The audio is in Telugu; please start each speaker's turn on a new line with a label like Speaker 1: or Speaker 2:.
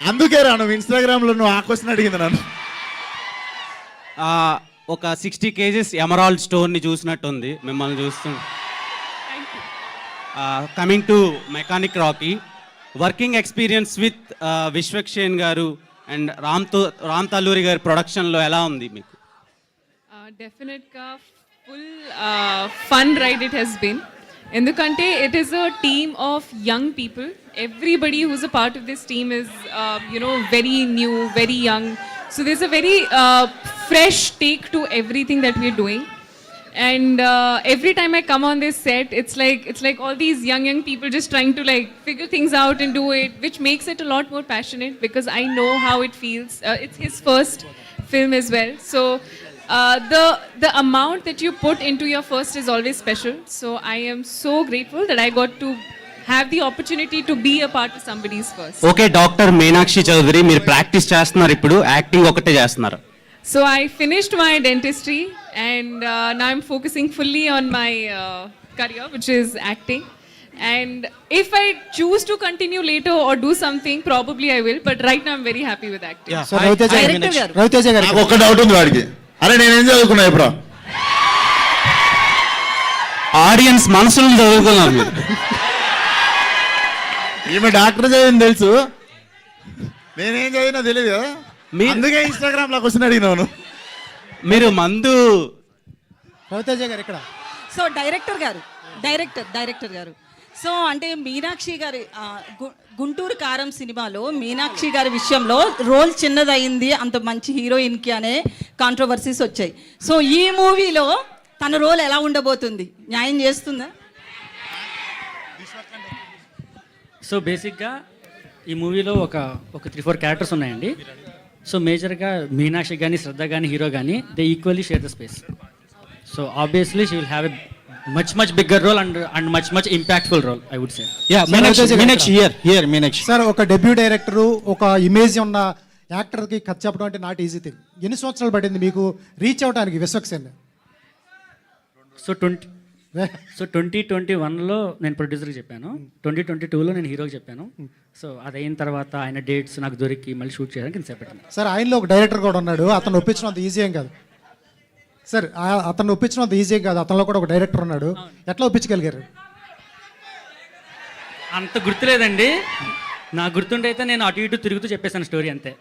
Speaker 1: అందుకే రా నువ్వు ఇన్స్టాగ్రామ్లో నువ్వు ఆ క్వశ్చన్ అడిగింది నన్ను.
Speaker 2: ఒక 60 kgs ఎమరాల్డ్ స్టోన్ని చూసినట్టుంది మిమ్మల్ని చూస్తూ. Coming to mechanic Rocky, working experience with Vishwaksen గారు అండ్ రామ్ తల్లూరి గారి ప్రొడక్షన్లో ఎలా ఉంది మీకు?
Speaker 3: డెఫినెట్గా full fun ride it has been. ఎందుకంటే it is a team of young people. Everybody who's a part of this team is very new, very young. So there's a very fresh take to everything that we're doing. And every time I come on this set, it's like all these young people just trying to like figure things out and do it, which makes it a lot more passionate because I know how it feels. It's his first film as well, so the amount that you put into your first is always special. So I am so grateful that I got to have the opportunity to be a part of somebody's first.
Speaker 2: Okay, doctor Meenakshi Chaudhary, మీరు ప్రాక్టీస్ చేస్తున్నారు ఇప్పుడు, యాక్టింగ్ ఒకటే చేస్తున్నారు?
Speaker 3: So I finished my dentistry and now I'm focusing fully on my career, which is acting. And if I choose to continue later or do something, probably I will. But right now I'm very happy with acting.
Speaker 4: So Ravi Teja garu
Speaker 1: నాకు ఒక్క డౌట్ ఉంది వాడికి. అరే నేనేం చదువుకున్నా ఇప్పుడు?
Speaker 2: ఆడియన్స్ మనసులను చదువుకున్నారు మీరు.
Speaker 1: ఈమె డాక్టర్ చదివింది తెలుసు, నేనేం చదివినా తెలియదు కదా. అందుకే ఇన్స్టాగ్రామ్ లో క్వశ్చన్ అడిగినాను.
Speaker 2: మీరు మందు
Speaker 4: రవితేజ గారు ఇక్కడ.
Speaker 5: సో డైరెక్టర్ గారు సో అంటే మీనాక్షి గారి గుంటూరు కారం సినిమాలో మీనాక్షి గారి విషయంలో రోల్ చిన్నదయింది అంత మంచి హీరోయిన్కి అనే కాంట్రవర్సీస్ వచ్చాయి. సో ఈ మూవీలో తన రోల్ ఎలా ఉండబోతుంది, న్యాయం చేస్తుందా?
Speaker 6: సో బేసిక్గా ఈ మూవీలో ఒక 3-4 క్యారెక్టర్స్ ఉన్నాయండి. సో మేజర్గా మీనాక్షి కానీ శ్రద్ధ కానీ హీరో కానీ they equally share the space. So obviously she will have a much bigger role and much impactful role, I would say.
Speaker 4: Meenakshi sir, ఒక డెబ్యూ డైరెక్టర్, ఒక ఇమేజ్ ఉన్న యాక్టర్కి కథ చెప్పడం అంటే నాట్ ఈజీ థింగ్. ఎన్ని సంవత్సరాలు పడింది మీకు రీచ్ అవడానికి విశ్వక్సేన్?
Speaker 6: సో 2021లో నేను ప్రొడ్యూసర్కి చెప్పాను, 2022లో నేను హీరోకి చెప్పాను. సో అది అయిన తర్వాత ఆయన డేట్స్ నాకు దొరికి మళ్ళీ షూట్ చేయడానికి చెప్పాను.
Speaker 4: సార్ ఆయనలో ఒక డైరెక్టర్ కూడా ఉన్నాడు, అతను ఒప్పించడం అంత ఈజీ ఏం కాదు సార్. అతను ఒప్పించడం అంత ఈజీ ఏం కాదు, అతనిలో కూడా ఒక డైరెక్టర్ ఉన్నాడు. ఎట్లా ఒప్పించగలిగారు?
Speaker 6: అంత గుర్తులేదండి, నాకు గుర్తుండైతే నేను అటు ఇటు తిరుగుతూ చెప్పేశాను స్టోరీ అంతే.